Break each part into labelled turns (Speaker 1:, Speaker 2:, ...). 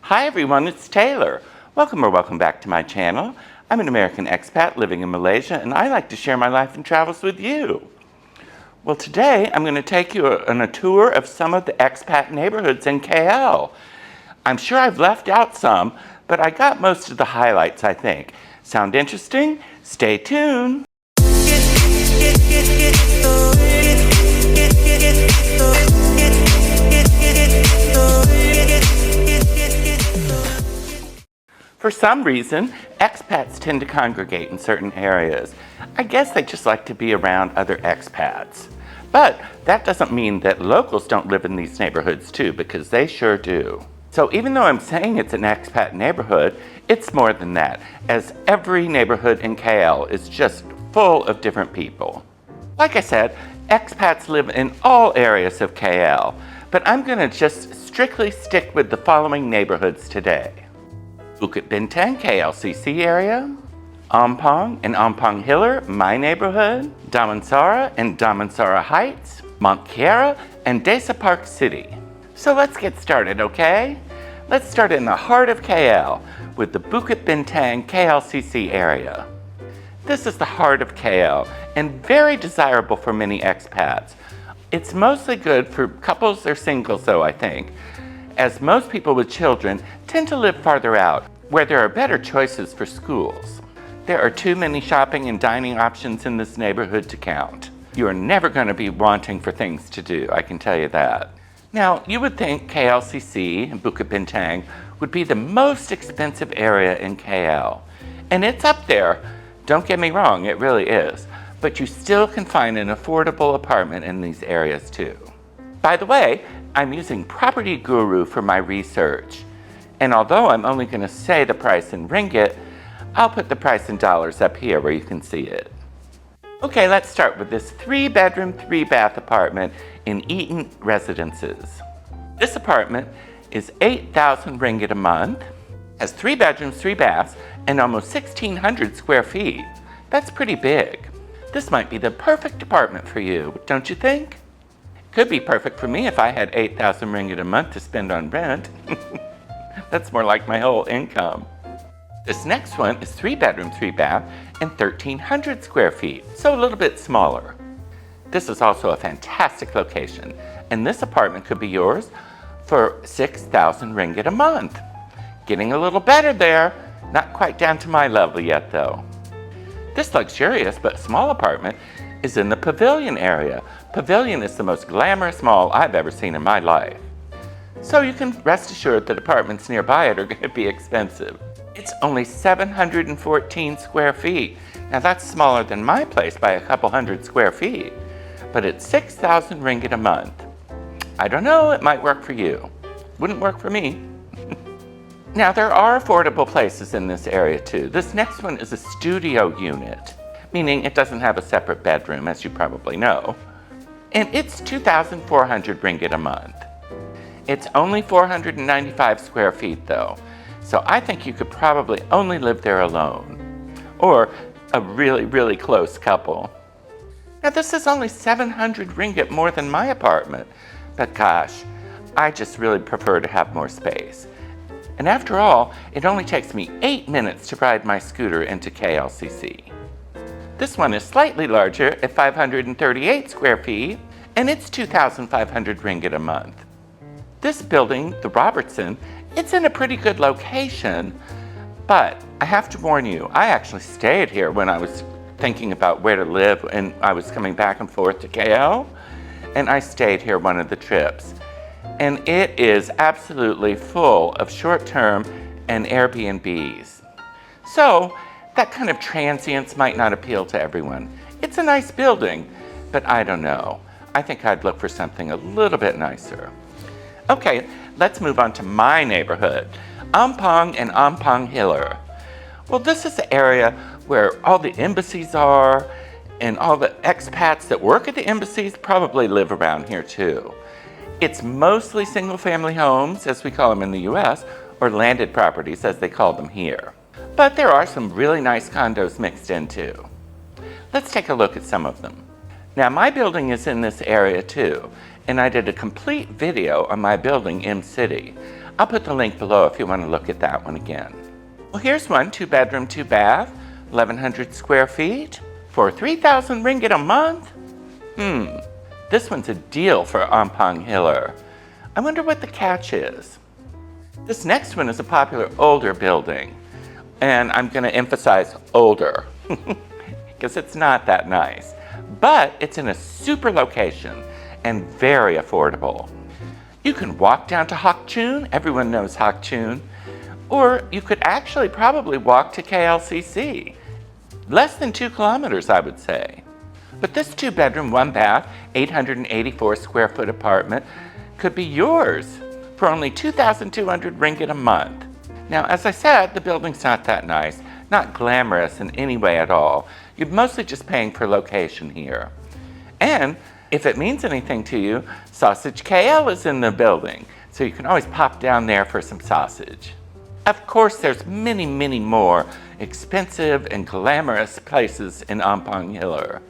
Speaker 1: Hi everyone, it's Taylor. Welcome back to my channel. I'm an American expat living in Malaysia, and I like to share my life and travels with you. Well, today I'm going to take you on a tour of some of the expat neighborhoods in KL. I'm sure I've left out some, but I got most of the highlights, I think. Sound interesting? Stay tuned. For some reason, expats tend to congregate in certain areas. I guess they just like to be around other expats. But that doesn't mean that locals don't live in these neighborhoods too, because they sure do. So even though I'm saying it's an expat neighborhood, it's more than that, as every neighborhood in KL is just full of different people. Like I said, expats live in all areas of KL, but I'm going to just strictly stick with the following neighborhoods today. Bukit Bintang, KLCC area, Onong and Onong Hiller, my neighborhood, Damansara and Damar Heights, Mont Kiara, and Desa Park City. So let's get started, okay? Let's start in the heart of KL with the Bukit Bintang KLCC area. This is the heart of KL and very desirable for many expats. It's mostly good for couples or singles though, I think, as most people with children tend to live farther out, where there are better choices for schools. There are too many shopping and dining options in this neighborhood to count. You are never going to be wanting for things to do, I can tell you that. Now, you would think KLCC and Bukit Bintang would be the most expensive area in KL. And it's up there, don't get me wrong, it really is. But you still can find an affordable apartment in these areas too. By the way, I'm using Property Guru for my research. And although I'm only going to say the price in ringgit, I'll put the price in dollars up here where you can see it. Okay, let's start with this 3-bedroom, 3-bath apartment in Eaton Residences. This apartment is 8,000 ringgit a month, has 3 bedrooms, 3 baths, and almost 1,600 square feet. That's pretty big. This might be the perfect apartment for you, don't you think? Could be perfect for me if I had 8,000 ringgit a month to spend on rent. That's more like my whole income. This next one is 3 bedroom, 3 bath, and 1,300 square feet, so a little bit smaller. This is also a fantastic location, and this apartment could be yours for 6,000 ringgit a month. Getting a little better there, not quite down to my level yet though. This luxurious but small apartment is in the Pavilion area. Pavilion is the most glamorous mall I've ever seen in my life. So you can rest assured that apartments nearby it are going to be expensive. It's only 714 square feet. Now that's smaller than my place by a couple hundred square feet, but it's 6,000 ringgit a month. I don't know, it might work for you. Wouldn't work for me. Now there are affordable places in this area too. This next one is a studio unit, meaning it doesn't have a separate bedroom, as you probably know. And it's 2,400 ringgit a month. It's only 495 square feet though, so I think you could probably only live there alone, or a really close couple. Now this is only 700 ringgit more than my apartment, but gosh, I just really prefer to have more space. And after all, it only takes me 8 minutes to ride my scooter into KLCC. This one is slightly larger at 538 square feet, and it's 2,500 ringgit a month. This building, the Robertson, it's in a pretty good location, but I have to warn you, I actually stayed here when I was thinking about where to live and I was coming back and forth to KL, and I stayed here one of the trips. And it is absolutely full of short-term and Airbnbs. So that kind of transience might not appeal to everyone. It's a nice building, but I don't know. I think I'd look for something a little bit nicer. Okay, let's move on to my neighborhood, Onong and Onong Hiller. Well, this is the area where all the embassies are, and all the expats that work at the embassies probably live around here too. It's mostly single-family homes, as we call them in the US, or landed properties, as they call them here. But there are some really nice condos mixed in too. Let's take a look at some of them. Now, my building is in this area too, and I did a complete video on my building in City. I'll put the link below if you want to look at that one again. Well, here's one, 2-bedroom, 2-bath, 1,100 square feet for 3,000 ringgit a month. This one's a deal for Onong Hiller. I wonder what the catch is. This next one is a popular older building, and I'm going to emphasize older because it's not that nice, but it's in a super location and very affordable. You can walk down to Haw Tune, everyone knows Haw Tune, or you could actually probably walk to KLCC. Less than 2 kilometers, I would say. But this 2-bedroom, 1-bath, 884 square foot apartment could be yours for only 2,200 ringgit a month. Now, as I said, the building's not that nice, not glamorous in any way at all. You're mostly just paying for location here. And if it means anything to you, Sausage KL is in the building, so you can always pop down there for some sausage. Of course, there's many, many more expensive and glamorous places in Onong Hiller.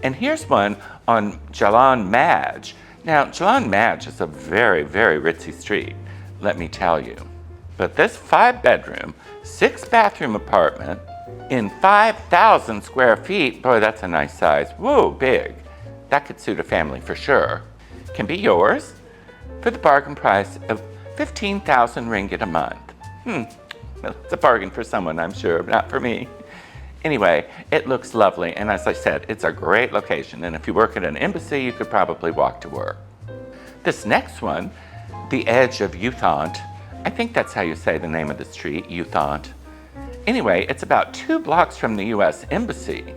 Speaker 1: And here's one on Jalan Maj. Now, Jalan Maj is a very, very ritzy street, let me tell you. But this 5-bedroom, 6-bathroom apartment in 5,000 square feet, boy, that's a nice size. Whoa, big. That could suit a family for sure. Can be yours for the bargain price of 15,000 ringgit a month. Well, it's a bargain for someone, I'm sure, but not for me. Anyway, it looks lovely, and as I said, it's a great location, and if you work at an embassy, you could probably walk to work. This next one, the edge of Youthant, I think that's how you say the name of the street, Youthant. Anyway, it's about 2 blocks from the U.S. Embassy,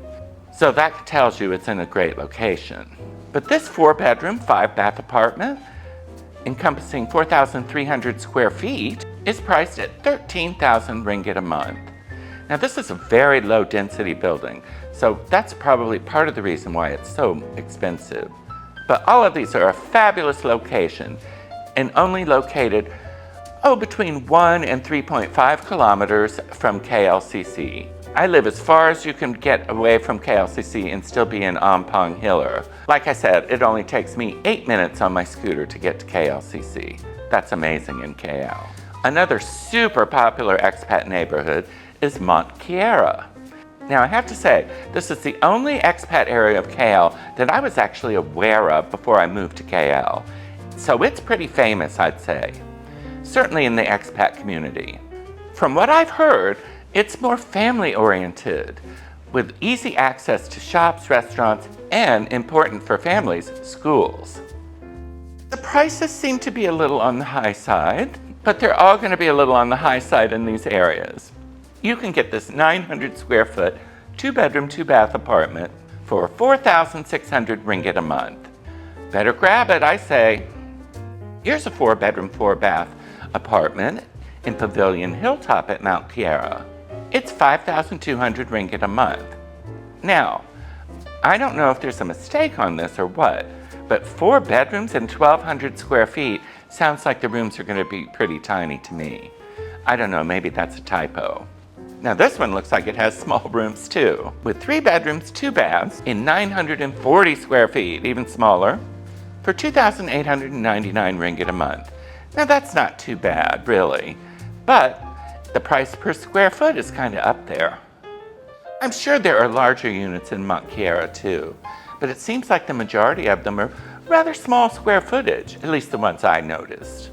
Speaker 1: so that tells you it's in a great location. But this 4-bedroom, 5-bath apartment, encompassing 4,300 square feet, is priced at 13,000 ringgit a month. Now, this is a very low-density building, so that's probably part of the reason why it's so expensive. But all of these are a fabulous location and only located, between 1 and 3.5 kilometers from KLCC. I live as far as you can get away from KLCC and still be in Onong Hiller. Like I said, it only takes me 8 minutes on my scooter to get to KLCC. That's amazing in KL. Another super popular expat neighborhood is Mont Kiara. Now, I have to say, this is the only expat area of KL that I was actually aware of before I moved to KL. So it's pretty famous, I'd say. Certainly in the expat community. From what I've heard, it's more family-oriented, with easy access to shops, restaurants, and, important for families, schools. The prices seem to be a little on the high side, but they're all going to be a little on the high side in these areas. You can get this 900 square foot, 2-bedroom, 2-bath apartment for 4,600 ringgit a month. Better grab it, I say. Here's a 4-bedroom, 4-bath apartment in Pavilion Hilltop at Mont Kiara. It's 5,200 ringgit a month. Now, I don't know if there's a mistake on this or what, but 4 bedrooms and 1,200 square feet sounds like the rooms are going to be pretty tiny to me. I don't know, maybe that's a typo. Now this one looks like it has small rooms too, with 3 bedrooms, 2 baths in 940 square feet, even smaller, for 2,899 ringgit a month. Now that's not too bad, really, but the price per square foot is kind of up there. I'm sure there are larger units in Mont Kiara too, but it seems like the majority of them are rather small square footage, at least the ones I noticed.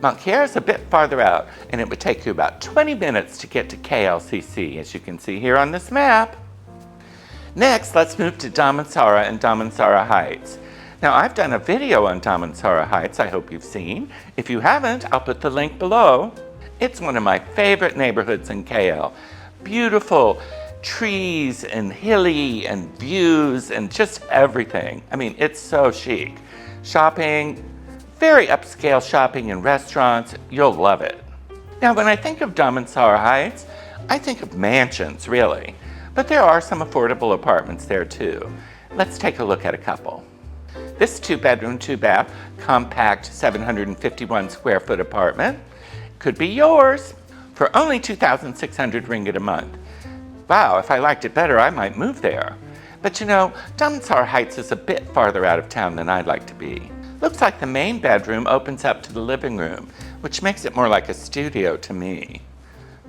Speaker 1: Mont Kiara is a bit farther out, and it would take you about 20 minutes to get to KLCC, as you can see here on this map. Next, let's move to Damansara and Damansara Heights. Now, I've done a video on Damansara Heights I hope you've seen. If you haven't, I'll put the link below. It's one of my favorite neighborhoods in KL. Beautiful trees and hilly and views and just everything. I mean, it's so chic. Shopping, very upscale shopping and restaurants. You'll love it. Now, when I think of Damansara Heights, I think of mansions, really. But there are some affordable apartments there, too. Let's take a look at a couple. This 2-bedroom, 2-bath, compact 751 square foot apartment could be yours for only 2,600 ringgit a month. Wow, if I liked it better, I might move there. But you know, Damansara Heights is a bit farther out of town than I'd like to be. Looks like the main bedroom opens up to the living room which makes it more like a studio to me.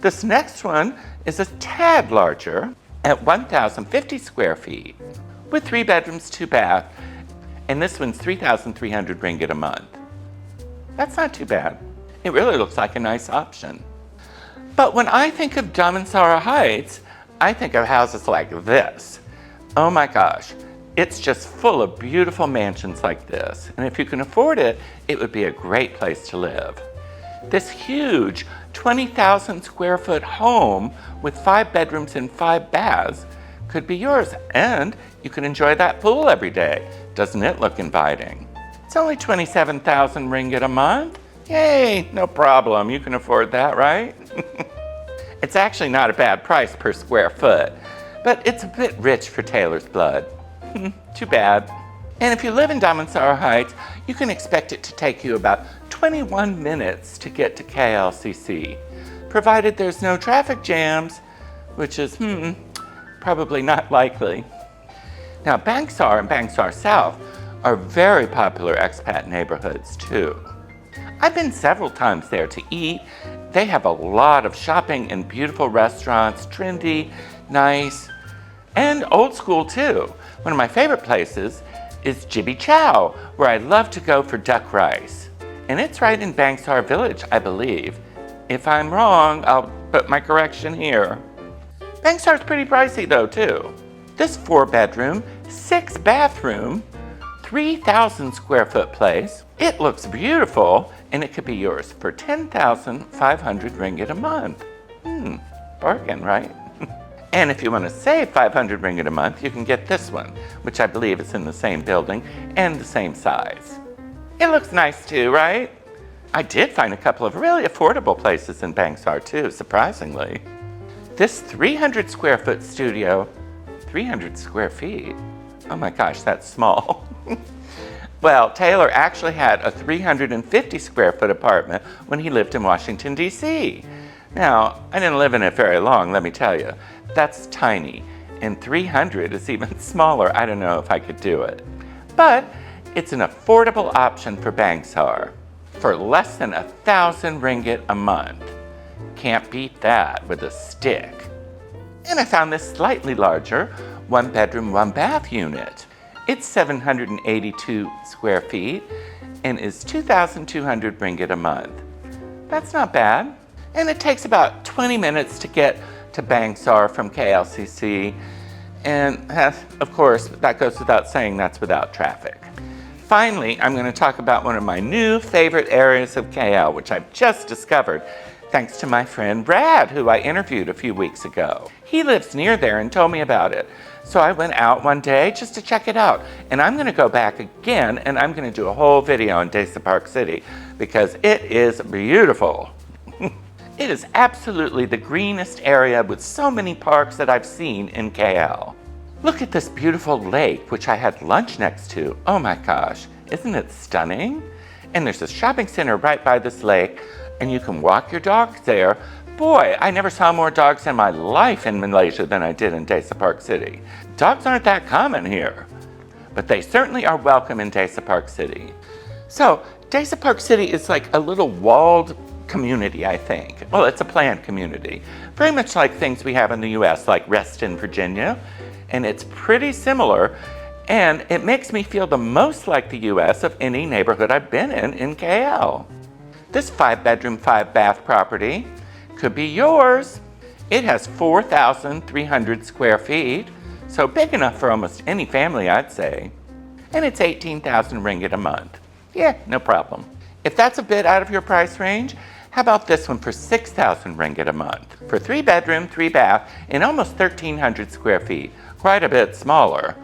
Speaker 1: This next one is a tad larger at 1,050 square feet with 3 bedrooms, 2 baths, and this one's 3,300 ringgit a month. That's not too bad. It really looks like a nice option. But when I think of Damansara Heights, I think of houses like this. Oh my gosh, it's just full of beautiful mansions like this. And if you can afford it, it would be a great place to live. This huge 20,000 square foot home with 5 bedrooms and 5 baths could be yours, and you can enjoy that pool every day. Doesn't it look inviting? It's only 27,000 ringgit a month. Yay, no problem. You can afford that, right? It's actually not a bad price per square foot, but it's a bit rich for Taylor's blood. Too bad. And if you live in Damansara Heights, you can expect it to take you about 21 minutes to get to KLCC, provided there's no traffic jams, which is, probably not likely. Now, Bangsar and Bangsar South are very popular expat neighborhoods too. I've been several times there to eat. They have a lot of shopping and beautiful restaurants, trendy, nice, and old school too. One of my favorite places is Jibby Chow, where I love to go for duck rice. And it's right in Bangsar Village, I believe. If I'm wrong, I'll put my correction here. Bangsar's pretty pricey though too. This 4-bedroom, 6-bathroom, 3,000 square foot place, it looks beautiful, and it could be yours for 10,500 ringgit a month. Bargain, right? And if you want to save 500 ringgit a month, you can get this one, which I believe is in the same building and the same size. It looks nice too, right? I did find a couple of really affordable places in Bangsar too, surprisingly. This 300 square foot studio, 300 square feet, oh my gosh, that's small. Well, Taylor actually had a 350 square foot apartment when he lived in Washington, D.C. Now, I didn't live in it very long, let me tell you. That's tiny, and 300 is even smaller. I don't know if I could do it. But it's an affordable option for Bangsar for less than 1,000 ringgit a month. Can't beat that with a stick. And I found this slightly larger 1-bedroom, 1-bath unit. It's 782 square feet and is 2,200 ringgit a month. That's not bad. And it takes about 20 minutes to get to Bangsar from KLCC. And of course, that goes without saying, that's without traffic. Finally, I'm going to talk about one of my new favorite areas of KL, which I've just discovered thanks to my friend Brad, who I interviewed a few weeks ago. He lives near there and told me about it. So I went out one day just to check it out. And I'm going to go back again, and I'm going to do a whole video on Desa Park City because it is beautiful. It is absolutely the greenest area with so many parks that I've seen in KL. Look at this beautiful lake, which I had lunch next to. Oh my gosh, isn't it stunning? And there's a shopping center right by this lake, and you can walk your dogs there. Boy, I never saw more dogs in my life in Malaysia than I did in Desa Park City. Dogs aren't that common here, but they certainly are welcome in Desa Park City. So, Desa Park City is like a little walled community, I think. Well, it's a planned community, very much like things we have in the US, like Reston, Virginia, and it's pretty similar, and it makes me feel the most like the US of any neighborhood I've been in KL. This 5-bedroom, 5-bath property could be yours. It has 4,300 square feet, so big enough for almost any family, I'd say. And it's 18,000 ringgit a month. Yeah, no problem. If that's a bit out of your price range, how about this one for 6,000 ringgit a month? For 3-bedroom, 3-bath, and almost 1,300 square feet. Quite a bit smaller.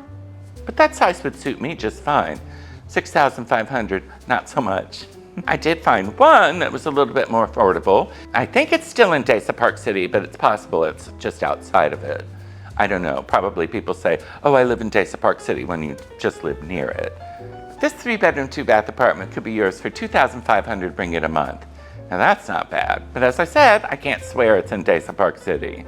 Speaker 1: But that size would suit me just fine. 6,500, not so much. I did find one that was a little bit more affordable. I think it's still in Desa Park City, but it's possible it's just outside of it. I don't know, probably people say, oh, I live in Desa Park City when you just live near it. This 3-bedroom, 2-bath apartment could be yours for 2,500 ringgit a month. Now that's not bad, but as I said, I can't swear it's in Desa Park City.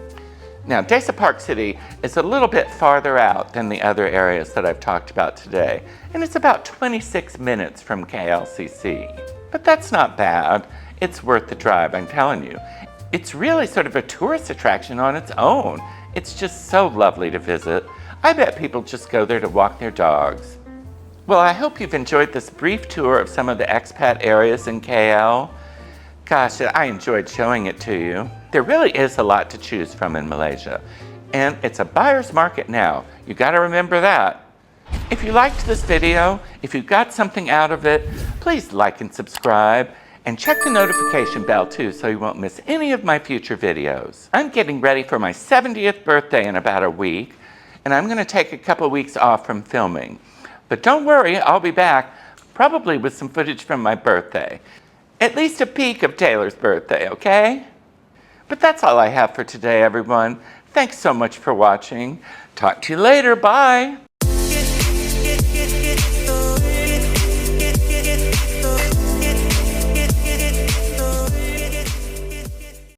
Speaker 1: Now, Desa Park City is a little bit farther out than the other areas that I've talked about today, and it's about 26 minutes from KLCC. But that's not bad. It's worth the drive, I'm telling you. It's really sort of a tourist attraction on its own. It's just so lovely to visit. I bet people just go there to walk their dogs. Well, I hope you've enjoyed this brief tour of some of the expat areas in KL. Gosh, I enjoyed showing it to you. There really is a lot to choose from in Malaysia. And it's a buyer's market now. You gotta remember that. If you liked this video, if you got something out of it, please like and subscribe. And check the notification bell too so you won't miss any of my future videos. I'm getting ready for my 70th birthday in about a week, and I'm gonna take a couple weeks off from filming. But don't worry, I'll be back, probably with some footage from my birthday. At least a peek of Taylor's birthday, okay? But that's all I have for today, everyone. Thanks so much for watching. Talk to you later, bye.